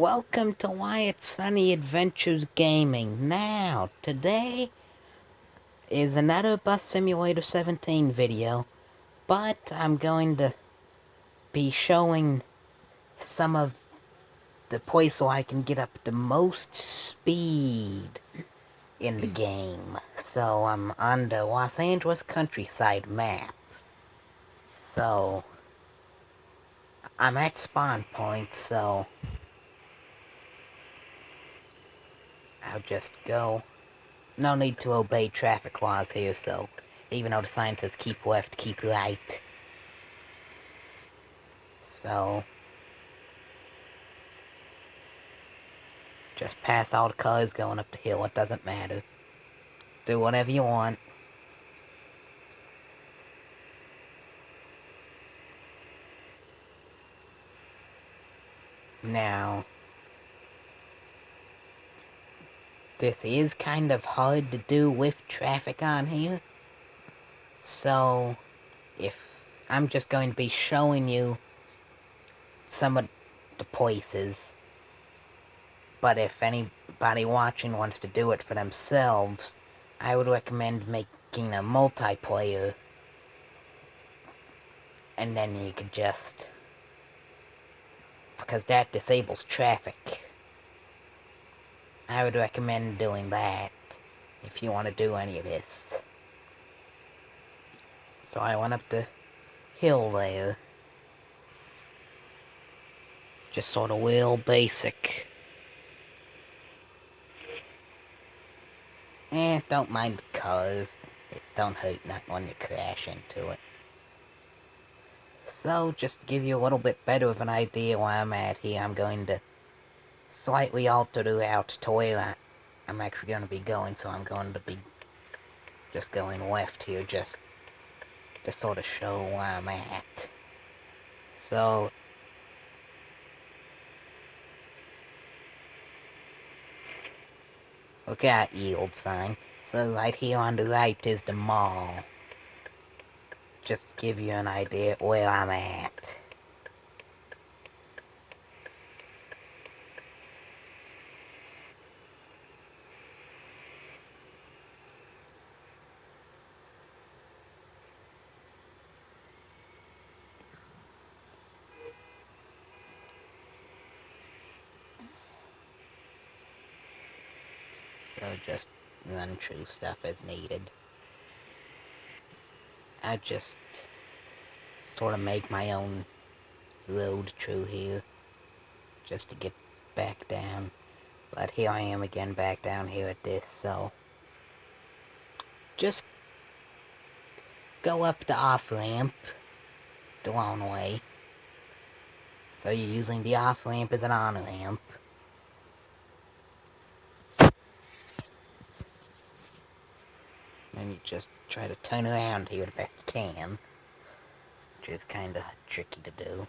Welcome to Wyatt Sunny Adventures Gaming. Now, today is another Bus Simulator 17 video, but I'm going to be showing some of the place so I can get up the most speed in the game. So I'm on the Los Angeles countryside map. So I'm at spawn point, so I'll just go. No need to obey traffic laws here, so even though the sign says keep left, keep right. So just pass all the cars going up the hill, it doesn't matter. Do whatever you want. Now, this is kind of hard to do with traffic on here. So, if I'm just going to be showing you some of the places, but if anybody watching wants to do it for themselves, I would recommend making a multiplayer, and then you could just, because that disables traffic. I would recommend doing that if you want to do any of this. So I went up the hill there. Just sort of real basic. Don't mind the cars. It don't hurt nothing when you crash into it. So, just to give you a little bit better of an idea where I'm at here, I'm going to slightly alter the route to where I'm actually going to be going, so I'm going to be just going left here, just to sort of show where I'm at. So, look at yield sign. So right here on the right is the mall. Just to give you an idea where I'm at. So just run through stuff as needed. I just sort of make my own road through here just to get back down. But here I am again back down here at this, so just go up the off-ramp the long way. So you're using the off-ramp as an on-ramp. And you just try to turn around here the best you can, which is kind of tricky to do.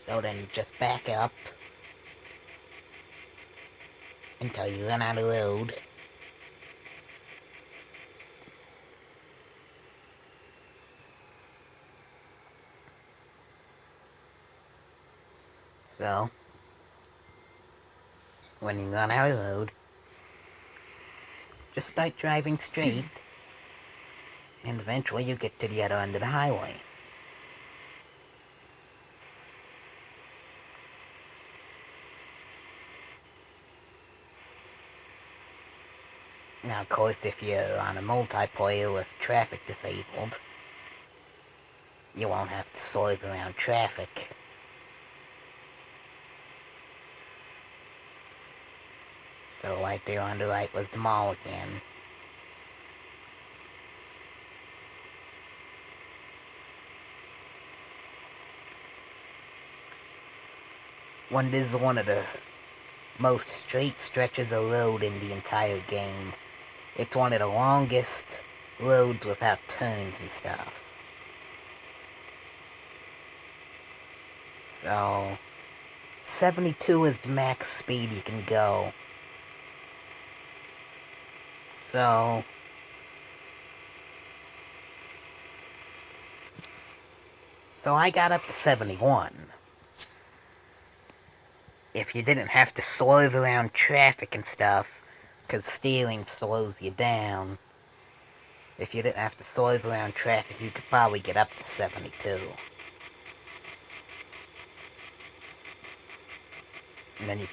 So then you just back up until you run out of road. So, when you run out of road, just start driving straight, and eventually you get to the other end of the highway. Now, of course, if you're on a multiplayer with traffic disabled, you won't have to swerve around traffic. So right there on the right was the mall again. This is one of the most straight stretches of road in the entire game. It's one of the longest roads without turns and stuff. So, 72 is the max speed you can go. So, I got up to 71. If you didn't have to swerve around traffic and stuff, because steering slows you down, if you didn't have to swerve around traffic, you could probably get up to 72. And then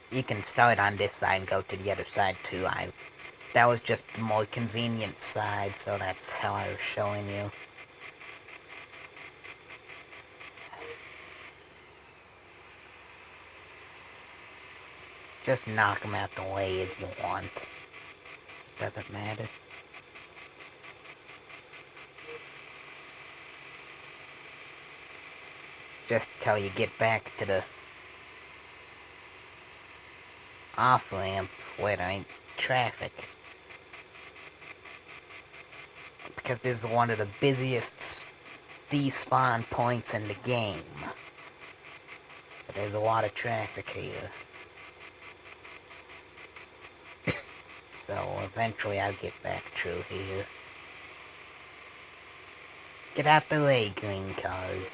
you can start on this side and go to the other side too. That was just the more convenient side, so that's how I was showing you. Just knock them out the way as you want. Doesn't matter. Just till you get back to the off-ramp where there ain't traffic. Because this is one of the busiest despawn points in the game. So there's a lot of traffic here. So eventually I'll get back through here. Get out the way, green cars.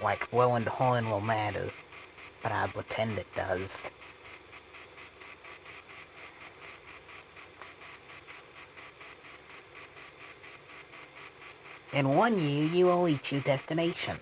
Like blowing the horn will matter, but I pretend it does. In 1 year, you will reach your destination.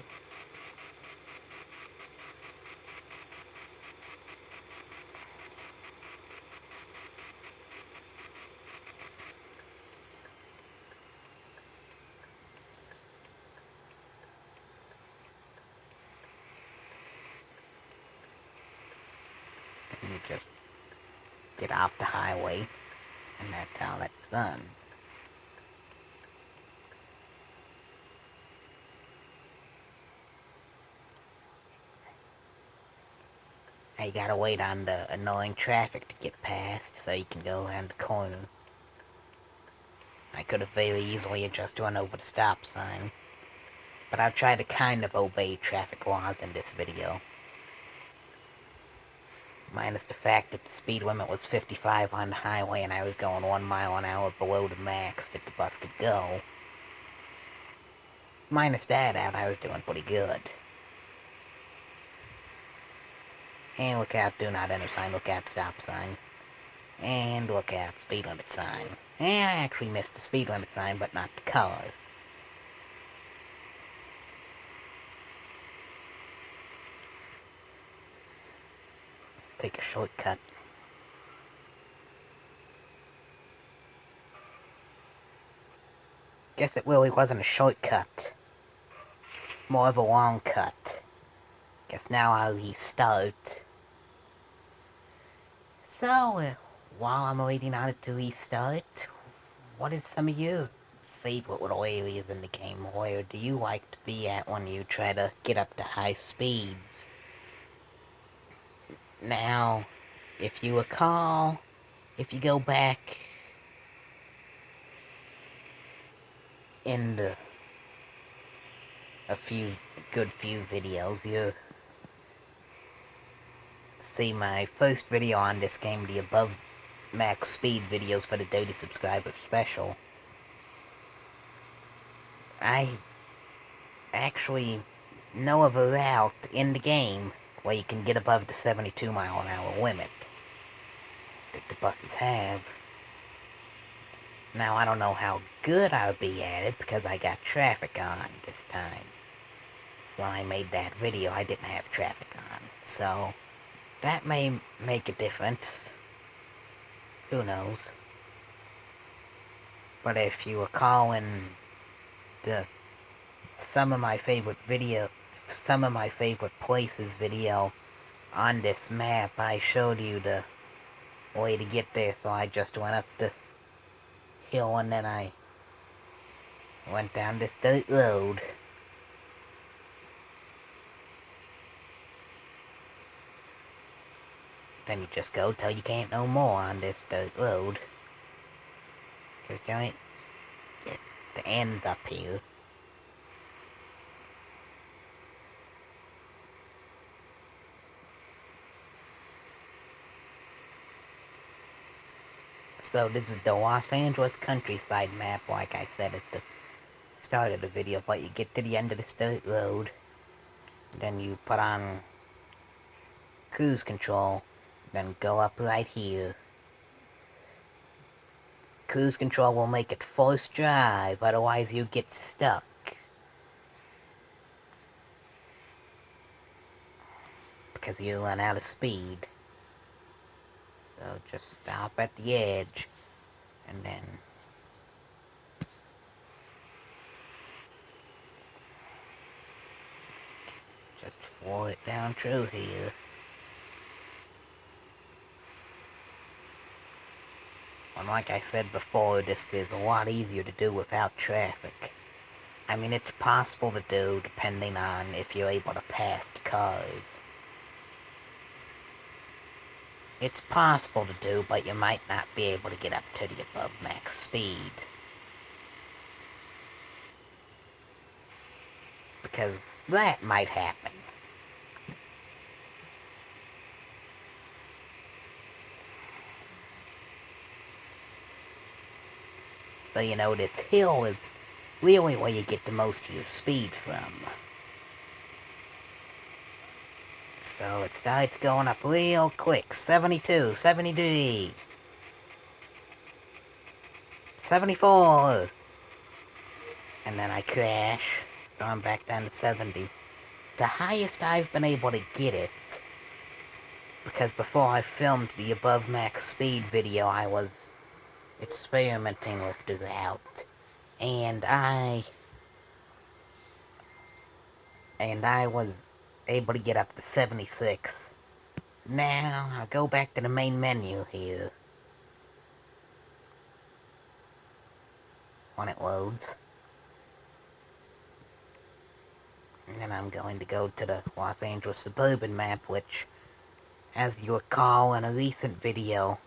And you just get off the highway, and that's how that's done. Now you gotta wait on the annoying traffic to get past, so you can go around the corner. I could have very easily just run over the stop sign, but I've tried to kind of obey traffic laws in this video. Minus the fact that the speed limit was 55 on the highway and I was going 1 mile an hour below the max that the bus could go. Minus that out, I was doing pretty good. And look out, do not enter sign, look out, stop sign. And look out, speed limit sign. And I actually missed the speed limit sign, but not the color. Take a shortcut. Guess it really wasn't a shortcut. More of a long cut. Guess now I'll restart. So, while I'm waiting on it to restart, what is some of your favorite little areas in the game? Where do you like to be at when you try to get up to high speeds? Now, if you recall, if you go back in a good few videos, you see my first video on this game, the above max speed videos for the daily subscriber special. I actually know of a route in the game where you can get above the 72 mile an hour limit that the buses have. Now, I don't know how good I'll be at it because I got traffic on this time. When I made that video, I didn't have traffic on, so that may make a difference. Who knows? But if you recall in some of my favorite places video on this map, I showed you the way to get there, so I just went up the hill and then I went down this dirt road. Then you just go till you can't no more on this dirt road. Cause the ends up here. So this is the Los Angeles countryside map, like I said at the start of the video, but you get to the end of the state road, then you put on cruise control, then go up right here. Cruise control will make it forced drive, otherwise you get stuck. Because you run out of speed. So just stop at the edge, and then just floor it down through here. And like I said before, this is a lot easier to do without traffic. I mean, it's possible to do depending on if you're able to pass the cars. It's possible to do, but you might not be able to get up to the above max speed. Because that might happen. So you know, this hill is really where you get the most of your speed from. So it starts going up real quick. 72, 73, 74. And then I crash, so I'm back down to 70. The highest I've been able to get it, because before I filmed the above max speed video, I was experimenting with the route. And I was able to get up to 76. Now, I'll go back to the main menu here. When it loads. And then I'm going to go to the Los Angeles suburban map, which, as you recall in a recent video,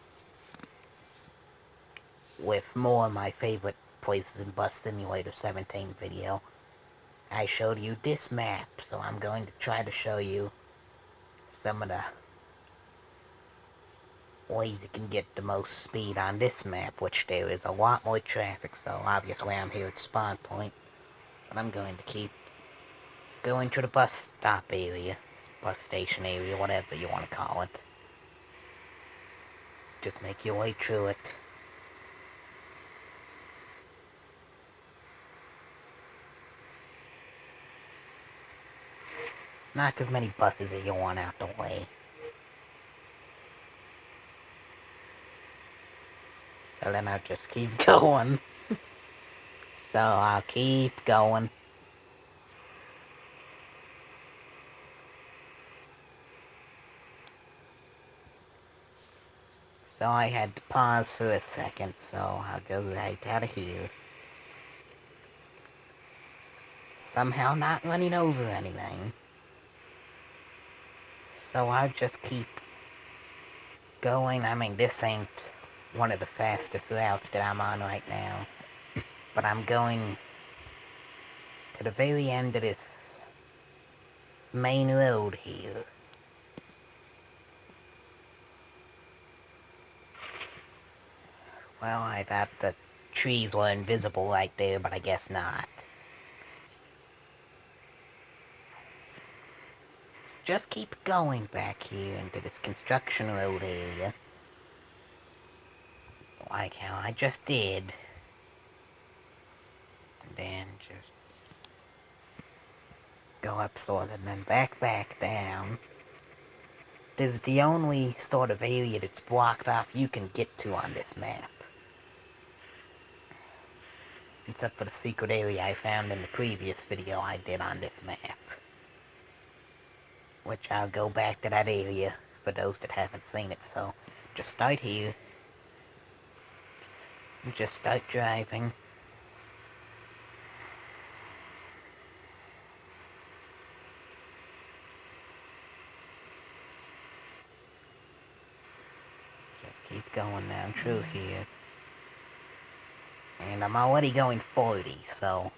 with more of my favorite places in Bus Simulator 17 video, I showed you this map, so I'm going to try to show you some of the ways you can get the most speed on this map, which there is a lot more traffic, so obviously I'm here at spawn point, but I'm going to keep going to the bus stop area, bus station area, whatever you want to call it. Just make your way through it. Knock as many buses as you want out the way. So then I'll just keep going. So I'll keep going. So I had to pause for a second, so I'll go right out of here. Somehow not running over anything. So I'll just keep going. I mean, this ain't one of the fastest routes that I'm on right now. But I'm going to the very end of this main road here. Well, I thought the trees were invisible right there, but I guess not. Just keep going back here into this construction road area. Like how I just did. And then just go up sort of, and then back down. This is the only sort of area that's blocked off you can get to on this map. Except for the secret area I found in the previous video I did on this map. Which I'll go back to that area for those that haven't seen it, so just start here. And just start driving. Just keep going down through here. And I'm already going 40, so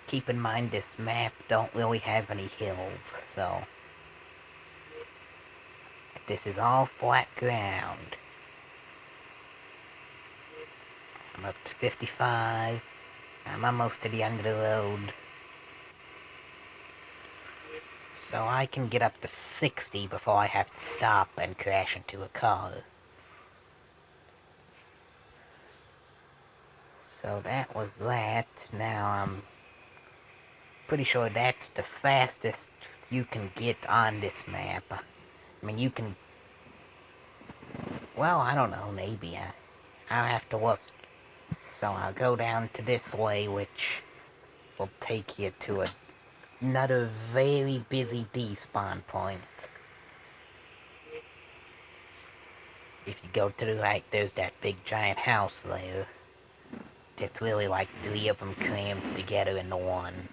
keep in mind this map don't really have any hills, so this is all flat ground. I'm up to 55. I'm almost to the end of the road. So I can get up to 60 before I have to stop and crash into a car. So that was that. Now I'm pretty sure that's the fastest you can get on this map. I mean, you can... Well, I don't know, maybe. I'll have to look. So I'll go down to this way, which will take you to another very busy despawn point. If you go to the right, there's that big giant house there. It's really like 3 of them crammed together into one.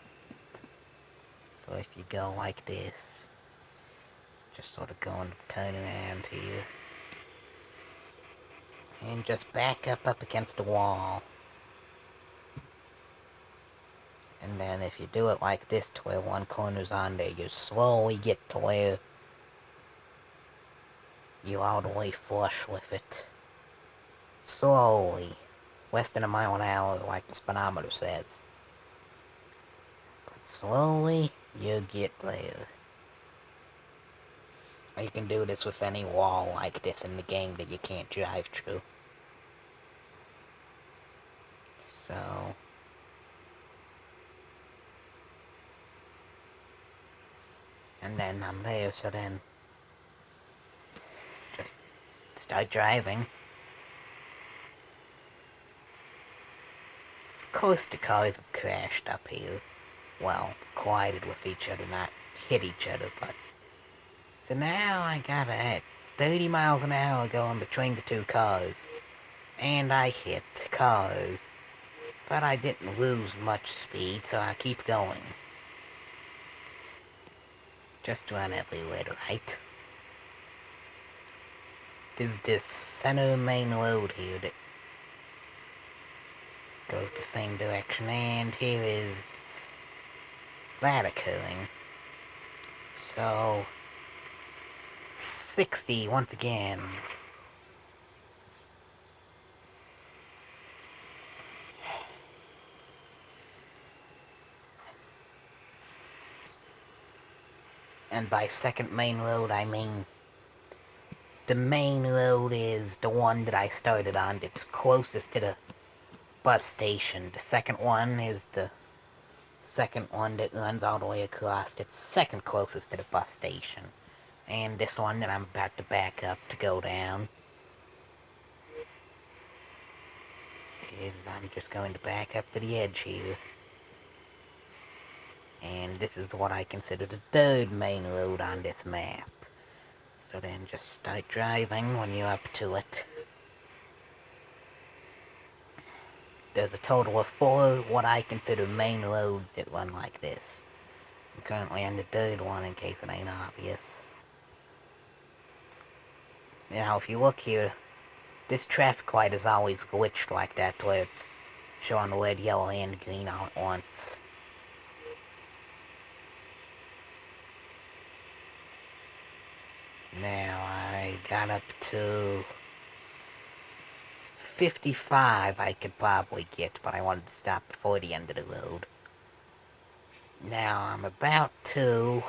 So if you go like this, just sort of going to turn around here. And just back up against the wall. And then if you do it like this to where one corner's on there, you slowly get to where you all the way flush with it. Slowly. Less than a mile an hour, like the speedometer says. But slowly, you get there. You can do this with any wall like this in the game that you can't drive through. So... And then I'm there, so then... just start driving. Of course the cars have crashed up here. Well, collided with each other, not hit each other, but... So now I got at 30 miles an hour going between the two cars. And I hit cars. But I didn't lose much speed, so I keep going. Just run everywhere, right? There's this center main road here that goes the same direction, and here is that occurring. So, 60 once again. And by second main road, I mean the main road is the one that I started on that's closest to the bus station. The second one is the second one that runs all the way across. It's second closest to the bus station. And this one that I'm about to back up to go down is I'm just going to back up to the edge here. And this is what I consider the third main road on this map. So then just start driving when you're up to it. There's a total of 4 what I consider main roads that run like this. I'm currently on the third one in case it ain't obvious. Now if you look here, this traffic light is always glitched like that where it's showing red, yellow, and green all at once. Now I got up to 55 I could probably get, but I wanted to stop before the end of the road. Now I'm about to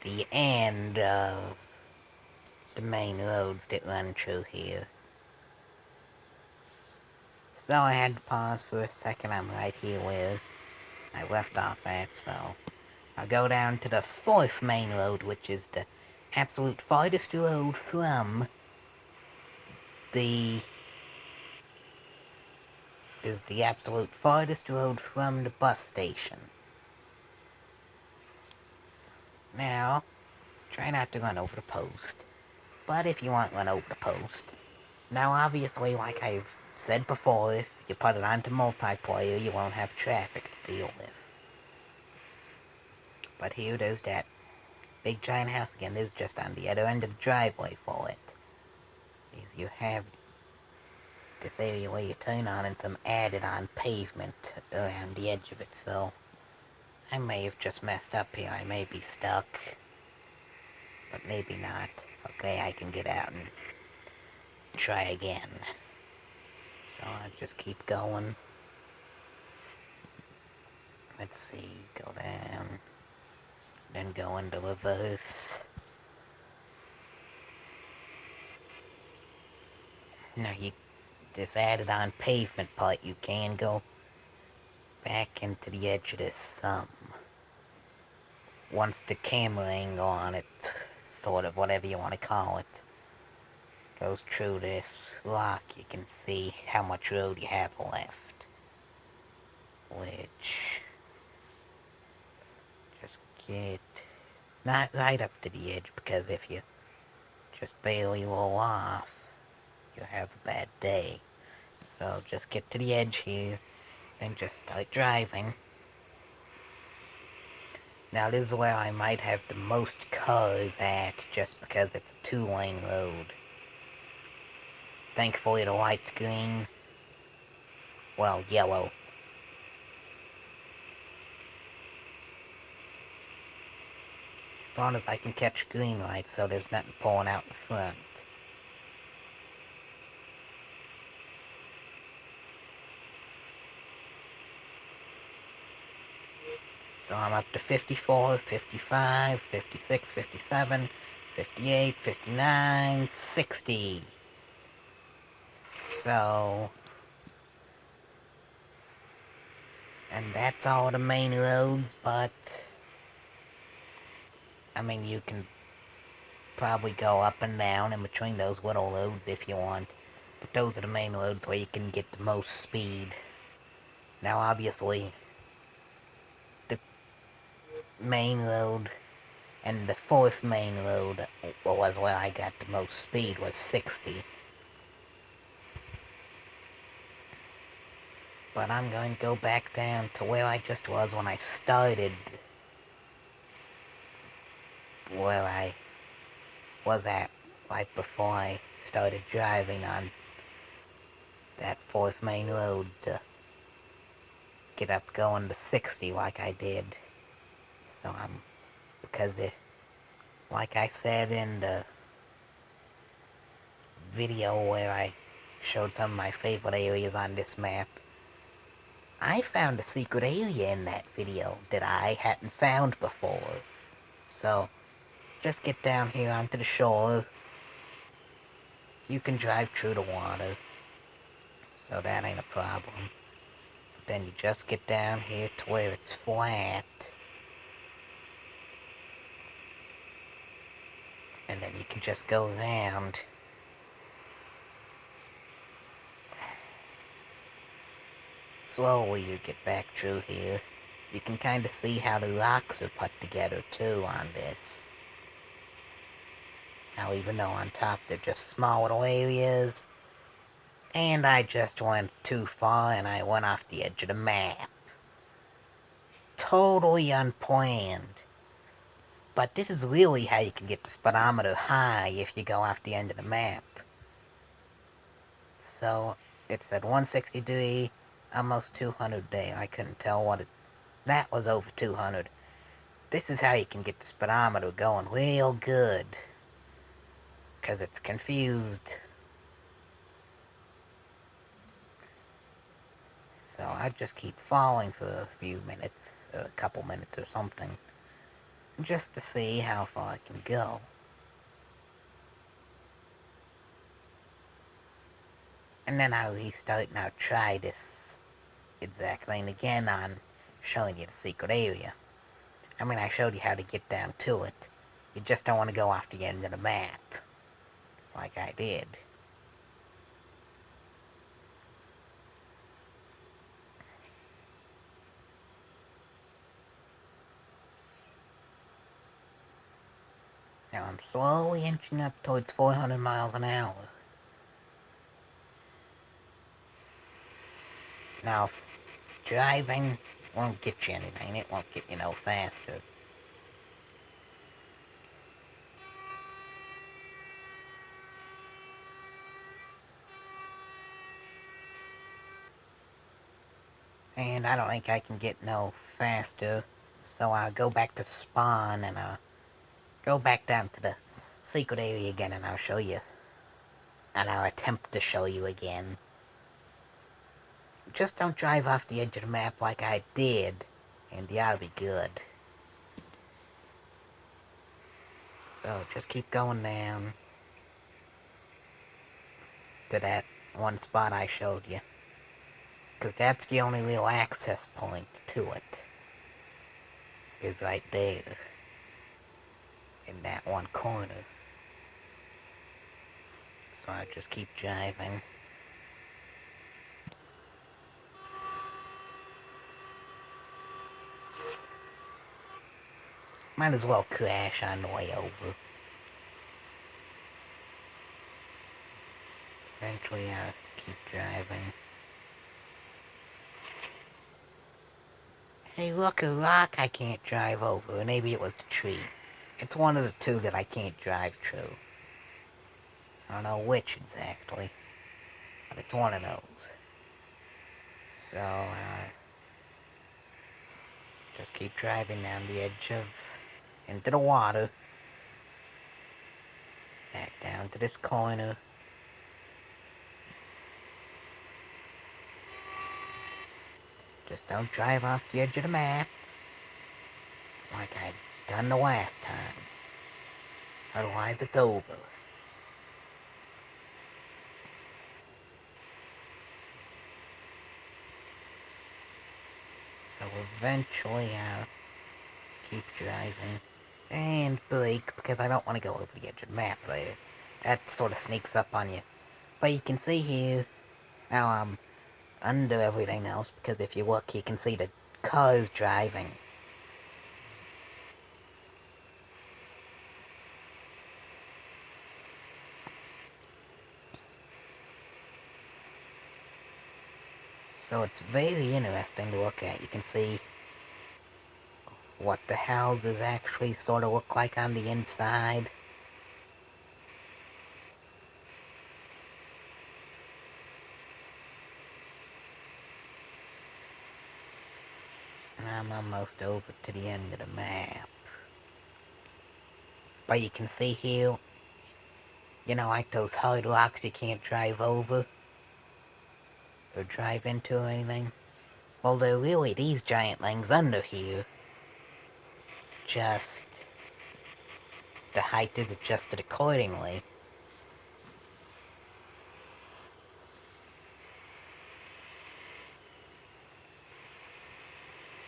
the end of the main roads that run through here. So I had to pause for a second. I'm right here where I left off at, so I'll go down to the 4th main road, which is the absolute farthest road from the absolute farthest road from the bus station. Now, try not to run over the post, but if you want to run over the post, now obviously, like I've said before, if you put it onto multiplayer, you won't have traffic to deal with. But here, there's that big giant house again. This is just on the other end of the driveway for it. Is you have this area where you turn on and some added on pavement around the edge of it, so I may have just messed up here. I may be stuck, but maybe not. Okay, I can get out and try again. So I'll just keep going. Let's see, go down, then go into reverse. Now this added on pavement part, you can go back into the edge of this once the camera angle on it, sort of whatever you want to call it, goes through this rock, you can see how much road you have left. Which, just get not right up to the edge, because if you just barely roll off, you have a bad day. So just get to the edge here, and just start driving. Now this is where I might have the most cars at, just because it's a 2-lane road. Thankfully the light's green. Well, yellow. As long as I can catch green lights, so there's nothing pulling out in front. So I'm up to 54, 55, 56, 57, 58, 59, 60. So, and that's all the main roads, but I mean, you can probably go up and down in between those little roads if you want. But those are the main roads where you can get the most speed. Now, obviously, the main road and the fourth main road was where I got the most speed, was 60. But I'm going to go back down to where I just was when I started, where I was at right before I started driving on that fourth main road to get up going to 60 like I did. So because like I said in the video where I showed some of my favorite areas on this map, I found a secret area in that video that I hadn't found before. So, just get down here onto the shore. You can drive through the water, so that ain't a problem. But then you just get down here to where it's flat, and then you can just go around. Slowly you get back through here. You can kind of see how the rocks are put together too on this. Now even though on top they're just small little areas, and I just went too far and I went off the edge of the map. Totally unplanned. But this is really how you can get the speedometer high if you go off the end of the map. So, it's at 163, almost 200 there. I couldn't tell what it... That was over 200. This is how you can get the speedometer going real good. Because it's confused. So I just keep falling for a few minutes, a couple minutes or something, just to see how far I can go. And then I'll restart and I'll try this exact lane again on showing you the secret area. I mean, I showed you how to get down to it. You just don't want to go off the end of the map, like I did. Now I'm slowly inching up towards 400 miles an hour. Now, driving won't get you anything. It won't get you no faster. And I don't think I can get no faster. So I'll go back to spawn and go back down to the secret area again and I'll show you. And I'll attempt to show you again. Just don't drive off the edge of the map like I did. And you ought to be good. So just keep going down to that one spot I showed you. Because that's the only real access point to it. Is right there. In that one corner. So I just keep driving. Might as well crash on the way over. Eventually I'll keep driving. Hey, look, a rock I can't drive over. Maybe it was the tree. It's one of the two that I can't drive through. I don't know which exactly. But it's one of those. So, just keep driving down the edge of... into the water. Back down to this corner. Just don't drive off the edge of the map. Like I done the last time. Otherwise it's over. So eventually I'll keep driving. And brake, because I don't want to go over the edge of the map there. That sort of sneaks up on you. But you can see here, now I'm under everything else, because if you look, you can see the cars driving. So it's very interesting to look at. You can see what the houses actually sort of look like on the inside. And I'm almost over to the end of the map. But you can see here, you know, like those hard rocks you can't drive over or drive into or anything. Well, they're really these giant things under here. Just the height is adjusted accordingly.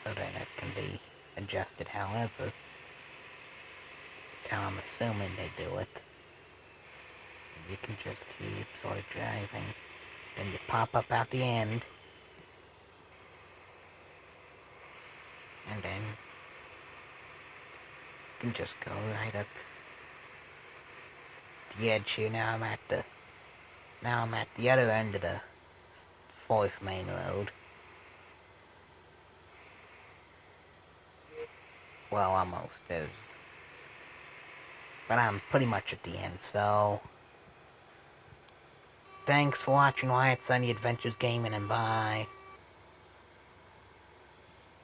So that it can be adjusted however. That's how I'm assuming they do it. You can just keep sort of driving. Then you pop up out the end. And then you can just go right up the edge here. Now I'm at the other end of the 4th main road. Well, almost. But I'm pretty much at the end, so... Thanks for watching Wyatt Sunny Adventures Gaming, and bye.